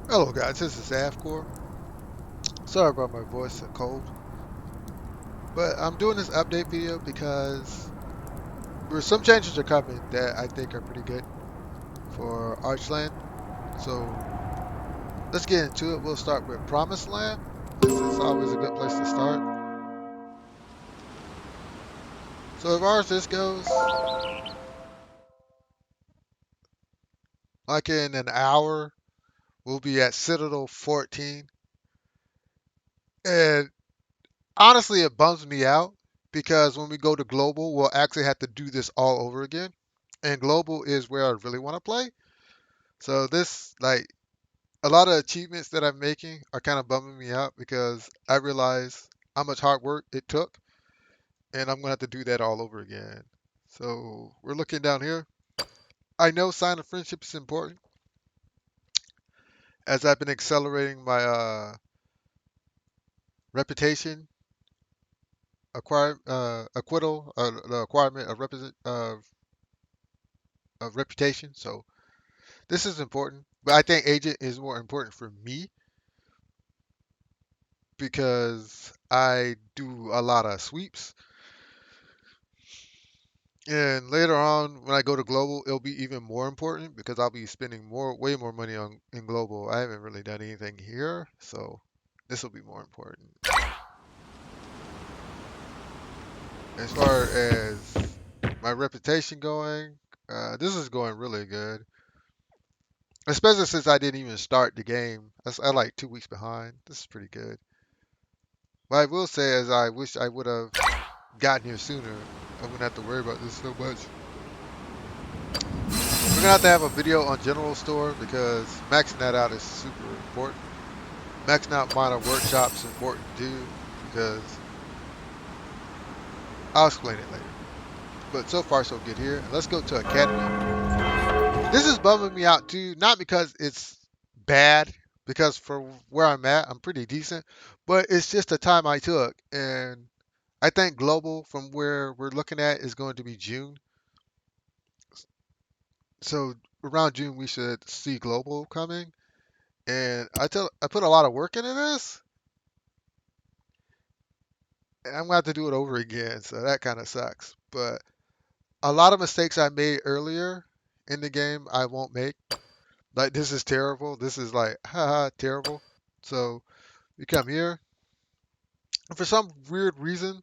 Hello guys, this is Avcoor. Sorry about my voice and cold, but I'm doing this update video because some changes are coming that I think are pretty good for Archeland. So let's get into it. We'll start with Promised Land. This is always a good place to start. So as far as this goes, like in an hour, we'll be at Citadel 14. And honestly, it bums me out because when we go to global, we'll actually have to do this all over again. And global is where I really want to play. So this, like, a lot of achievements that I'm making are kind of bumming me out because I realize how much hard work it took, and I'm gonna have to do that all over again. So we're looking down here. I know sign of friendship is important as I've been accelerating my reputation, acquittal, the acquirement of reputation. So this is important, but I think agent is more important for me because I do a lot of sweeps. And later on, when I go to global, it'll be even more important because I'll be spending way more money on in global. I haven't really done anything here, so this will be more important. As far as my reputation going, this is going really good. Especially since I didn't even start the game. I like 2 weeks behind. This is pretty good. What I will say is I wish I would have gotten here sooner. I wouldn't have to worry about this so much. We're gonna have to have a video on General Store because maxing that out is super important. Maxing out minor workshops is important too because I'll explain it later. But so far so good here. Let's go to Academy. This is bumming me out too, not because it's bad, because for where I'm at, I'm pretty decent, but it's just the time I took. And I think global from where we're looking at is going to be June. So around June we should see global coming. And I put a lot of work into this, and I'm gonna have to do it over again. So that kind of sucks. But a lot of mistakes I made earlier in the game I won't make. Like this is terrible. This is like haha terrible. So you come here, and for some weird reason,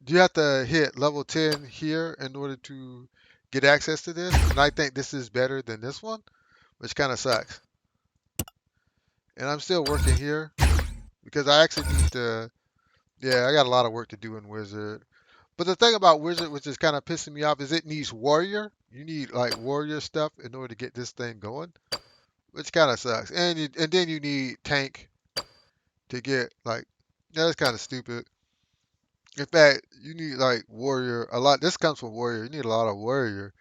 you have to hit level 10 here in order to get access to this. And I think this is better than this one, which kind of sucks. And I'm still working here because I actually need to. Yeah, I got a lot of work to do in Wizard. But the thing about Wizard, which is kind of pissing me off, is it needs warrior. You need like warrior stuff in order to get this thing going, which kind of sucks. And then you need tank to get like. Yeah, that's kind of stupid. In fact, you need like warrior a lot. This comes from warrior. You need a lot of warrior.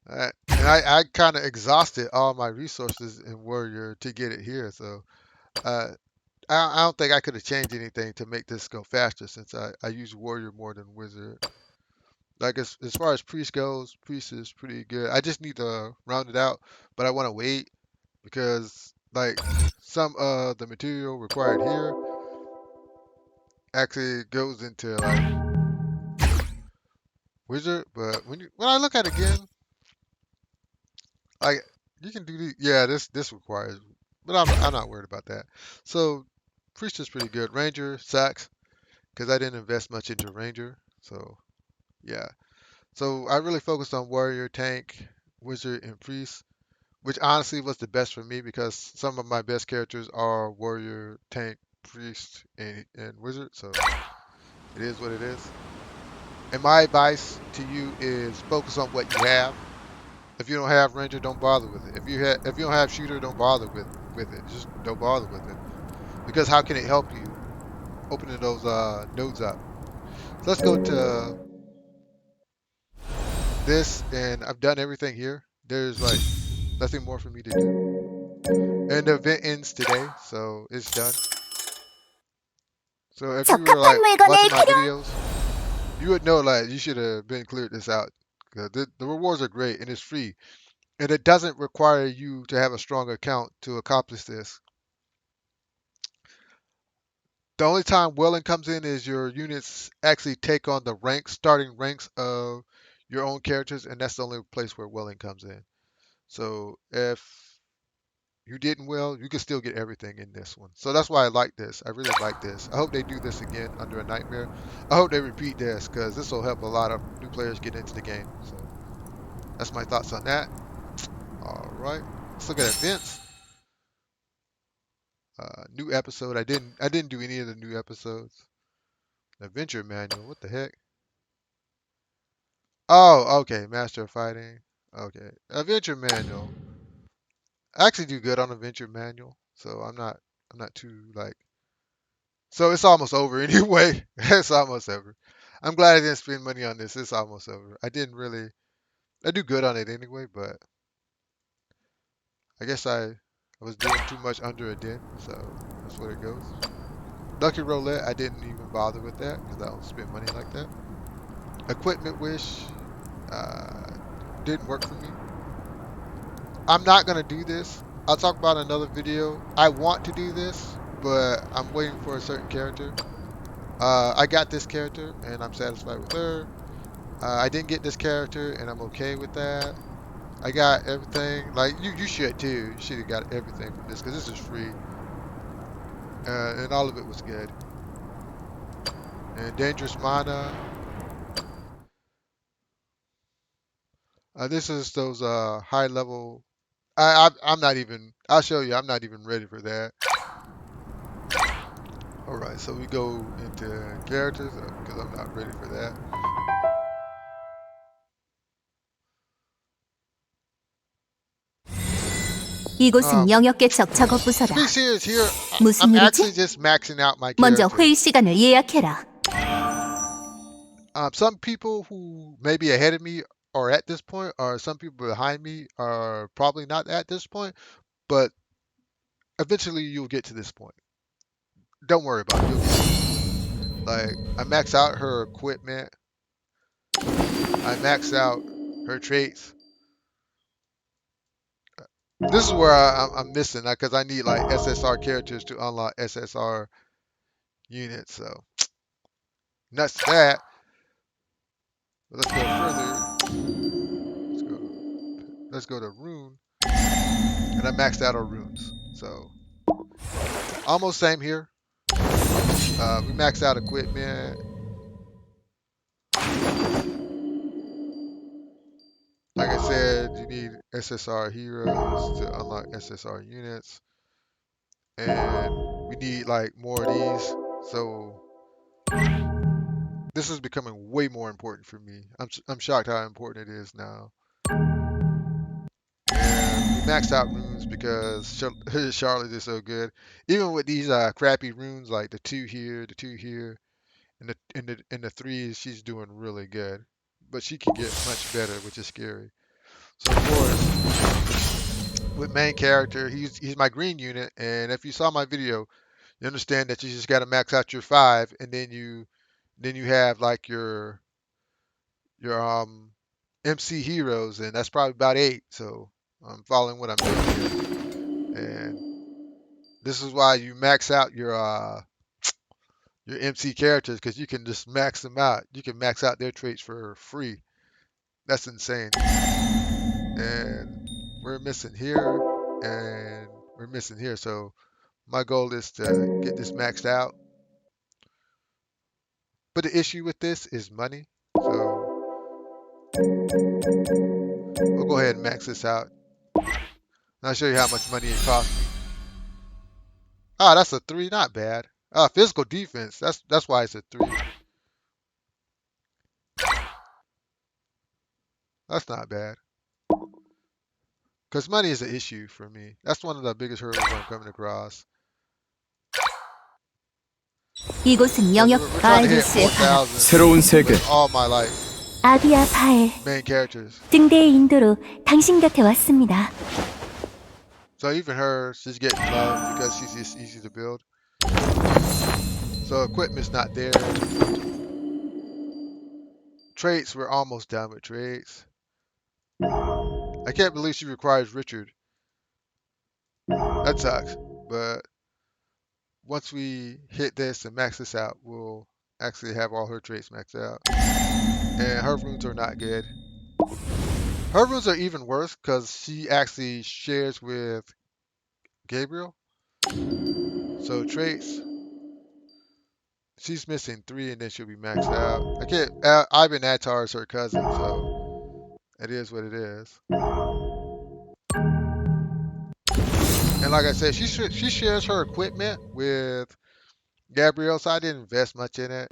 And I kind of exhausted all my resources in warrior to get it here. So uh, I don't think I could have changed anything to make this go faster since I use warrior more than wizard. Like as far as priest goes, priest is pretty good. I just need to round it out, but I want to wait because like some of the material required here actually goes into like wizard. But when I look at it again, like you can do the yeah this requires, but I'm not worried about that. So priest is pretty good. Ranger sucks because I didn't invest much into ranger. So yeah. So I really focused on warrior, tank, wizard, and priest, which honestly was the best for me because some of my best characters are warrior, tank, priest, and wizard. So it is what it is. And my advice to you is focus on what you have. If you don't have ranger, don't bother with it. If you don't have shooter, don't bother with it. Just don't bother with it because how can it help you opening those nodes up? So let's go to this, and I've done everything here. There's like nothing more for me to do. And the event ends today, so it's done. So if you were 적합한 like watching 물건을 my 필요. videos, you would know like you should have been cleared this out because the rewards are great and it's free. And it doesn't require you to have a strong account to accomplish this. The only time willing comes in is your units actually take on the ranks, starting ranks of your own characters, and that's the only place where willing comes in. So if you didn't will, you can still get everything in this one. So that's why I like this. I really like this. I hope they do this again under a nightmare. I hope they repeat this because this will help a lot of new players get into the game. So that's my thoughts on that. All right, let's look at events. New episode. I didn't do any of the new episodes. Adventure manual. What the heck? Oh, okay. Master of fighting. Okay. Adventure manual. I actually do good on adventure manual, so I'm not too like. So it's almost over anyway. It's almost over. I'm glad I didn't spend money on this. It's almost over. I didn't really. I do good on it anyway, but I guess I was doing too much under a dent, so that's what it goes. Lucky roulette. I didn't even bother with that because I don't spend money like that. Equipment wish. Uh, didn't work for me. I'm not gonna do this. I'll talk about another video. I want to do this, but I'm waiting for a certain character. I got this character and I'm satisfied with her. I didn't get this character and I'm okay with that. I got everything. Like you should too. You should have got everything from this because this is free, and all of it was good. And dangerous mana. This is those high level. I'm not even. I'll show you. I'm not even ready for that. All right, so we go into characters because I'm not ready for that. 이곳은 영역계 적 작업 To 부서다. be serious here, 무슨 I'm actually 일이지? just maxing out my 먼저 character. 회의 시간을 예약해라. Some people who may be ahead of me are at this point, or some people behind me are probably not at this point, but eventually you'll get to this point. Don't worry about it. You'll get it. Like, I max out her equipment. I max out her traits. This is where I'm missing, because I need like SSR characters to unlock SSR units. So, nuts to that. But let's go further. Let's go to rune. And I maxed out our runes. So, almost same here. We maxed out equipment. Like I said, you need SSR heroes to unlock SSR units. And we need like more of these. So this is becoming way more important for me. I'm shocked how important it is now. And we maxed out runes because Charlotte is so good. Even with these crappy runes like the two here, and the threes, she's doing really good. But she can get much better, which is scary. So of course, with main character, he's my green unit, and if you saw my video, you understand that you just got to max out your 5, and then you have like your MC heroes, and that's probably about 8. So I'm following what I'm doing here, and this is why you max out your MC characters because you can just max them out. You can max out their traits for free. That's insane. And we're missing here, and we're missing here. So my goal is to get this maxed out. But the issue with this is money. So we'll go ahead and max this out. And I'll show you how much money it cost me. Ah, that's a 3, not bad. Physical defense. That's why it's a 3. That's not bad. Because money is an issue for me. That's one of the biggest hurdles I'm coming across. 이곳은 We're 영역 trying to hit 바알리스의 바람. 4,000 새로운 세계. with all my like 아비아 바엘 main characters. 등대의 인도로 당신 곁에 왔습니다. So even her, she's getting love because she's just easy to build. So equipment's not there. Traits, we're almost done with traits. I can't believe she requires Richard. That sucks. But once we hit this and max this out, we'll actually have all her traits maxed out. And her runes are not good. Her runes are even worse because she actually shares with Gabriel. So traits, she's missing 3 and then she'll be maxed out. I can't. Ivan Attar is her cousin, so it is what it is. And like I said, she shares her equipment with Gabriel, so I didn't invest much in it.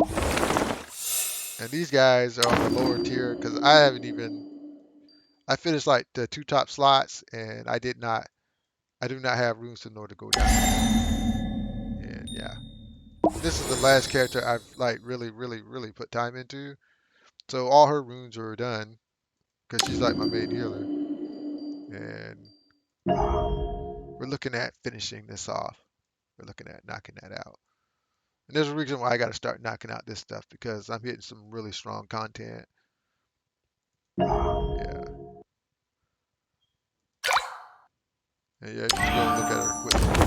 And these guys are on the lower tier because I haven't even. I finished like the 2 top slots, and I did not. I do not have runes to know to go down there. And yeah, this is the last character I've like really, really, really put time into. So all her runes are done because she's like my main healer, and we're looking at finishing this off. We're looking at knocking that out. And there's a reason why I got to start knocking out this stuff because I'm hitting some really strong content. Yeah, and yeah, just go look at her equipment.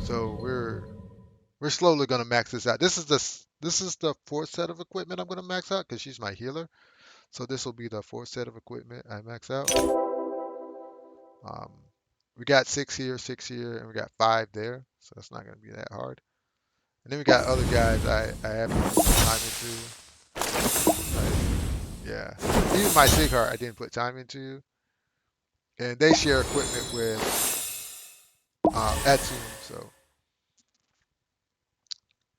So we're slowly gonna max this out. This is the 4th set of equipment I'm gonna max out because she's my healer. So this will be the 4th set of equipment I max out. Um, we got 6 here, and we got 5 there. So it's not gonna be that hard. And then we got other guys I haven't even put time into. Like, yeah, even my Sighart I didn't put time into, and they share equipment with Atsum. So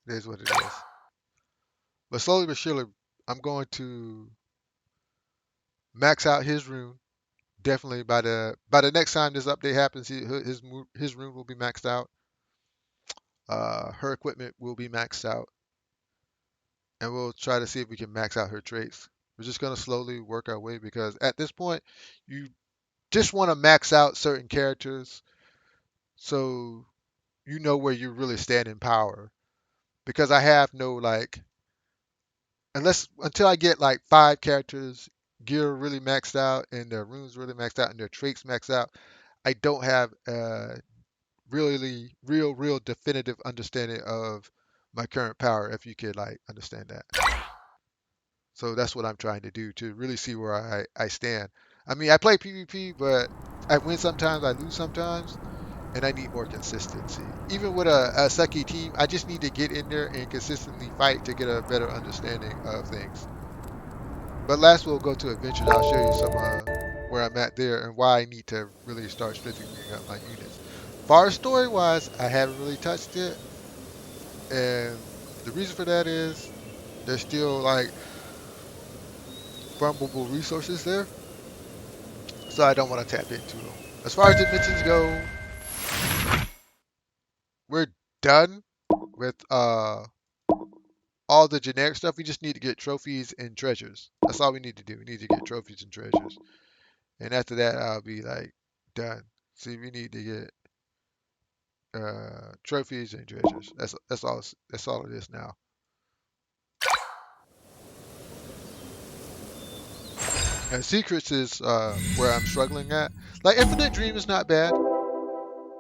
it is what it is. But slowly but surely, I'm going to max out his rune. Definitely by the next time this update happens, his rune will be maxed out. Her equipment will be maxed out, and we'll try to see if we can max out her traits. We're just gonna slowly work our way because at this point, you just want to max out certain characters so you know where you really stand in power. Because I have no like unless until I get like 5 characters gear really maxed out and their runes really maxed out and their traits maxed out, I don't have really real definitive understanding of my current power if you could like understand that. So that's what I'm trying to do to really see where I stand. I mean, I play PvP, but I win sometimes, I lose sometimes, and I need more consistency. Even with a sucky team, I just need to get in there and consistently fight to get a better understanding of things. But last we'll go to adventures. I'll show you some where I'm at there and why I need to really start strengthening up my units. Far as story wise, I haven't really touched it, and the reason for that is there's still like farmable resources there, so I don't want to tap into them. As far as dimensions go, we're done with all the generic stuff. We just need to get trophies and treasures. That's all we need to do. We need to get trophies and treasures, and after that, I'll be like done. See, we need to get trophies and treasures. That's all it is now. And secrets is where I'm struggling at. Like Infinite Dream is not bad.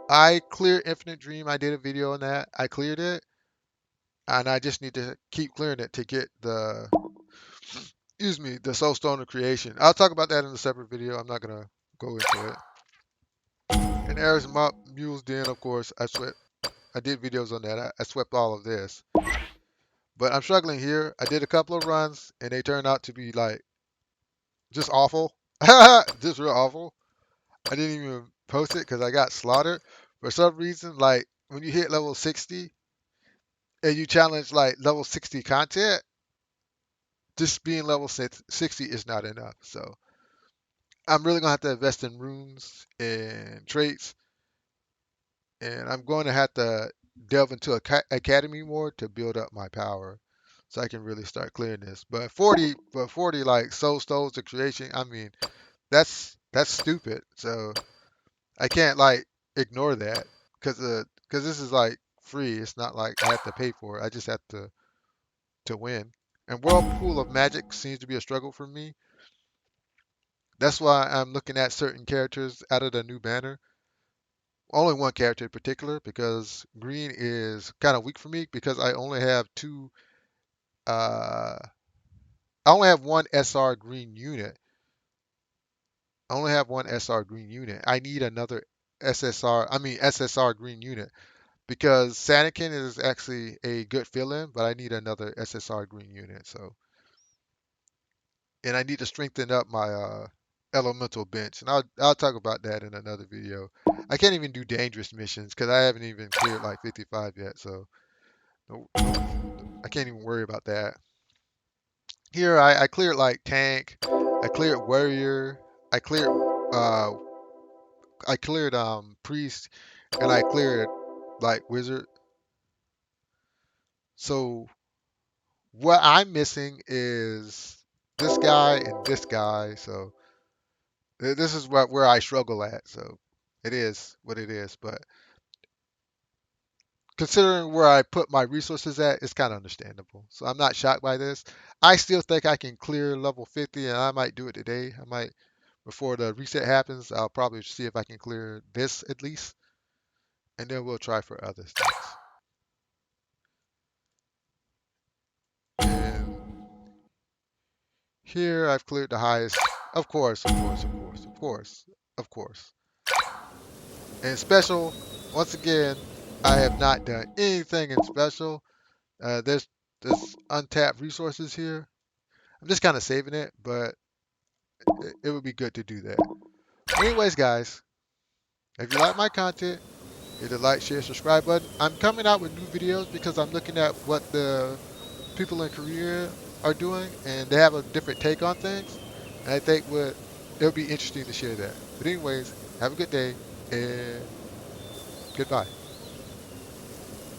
I cleared Infinite Dream. I did a video on that. I cleared it, and I just need to keep clearing it to get the excuse me the Soul Stone of Creation. I'll talk about that in a separate video. I'm not gonna go into it. And Ares Mule's Den, of course. I did videos on that. I swept all of this, but I'm struggling here. I did a couple of runs, and they turned out to be like just awful, just real awful. I didn't even post it because I got slaughtered for some reason. Like when you hit level 60 and you challenge like level 60 content, just being level 60 is not enough. So I'm really gonna have to invest in runes and traits, and I'm going to have to delve into academy more to build up my power, so I can really start clearing this. But 40 like soul stones to creation. I mean, that's stupid. So I can't like ignore that because this is like free. It's not like I have to pay for it. I just have to win. And Whirlpool of Magic seems to be a struggle for me. That's why I'm looking at certain characters out of the new banner. Only one character in particular, because green is kind of weak for me because I only have two. I only have one SR green unit. I only have one SR green unit. I need another SSR green unit because Sanakin is actually a good fill-in, but I need another SSR green unit. So, and I need to strengthen up my elemental bench, and I'll talk about that in another video. I can't even do dangerous missions because I haven't even cleared like 55 yet, so no, I can't even worry about that. Here I cleared like tank, I cleared warrior, I cleared uh I cleared priest, and I cleared like wizard. So what I'm missing is this guy and this guy. So this is where I struggle at. So it is what it is. But considering where I put my resources at, it's kind of understandable. So I'm not shocked by this. I still think I can clear level 50, and I might do it today. I might before the reset happens. I'll probably see if I can clear this at least, and then we'll try for other things. And here I've cleared the highest. Of course, of course, of course, of course, of course. And special, once again, I have not done anything in special. There's untapped resources here. I'm just kind of saving it, but it would be good to do that. But anyways, guys, if you like my content, hit the like, share, subscribe button. I'm coming out with new videos because I'm looking at what the people in Korea are doing, and they have a different take on things. And I think it would be interesting to share that. But anyways, have a good day and goodbye.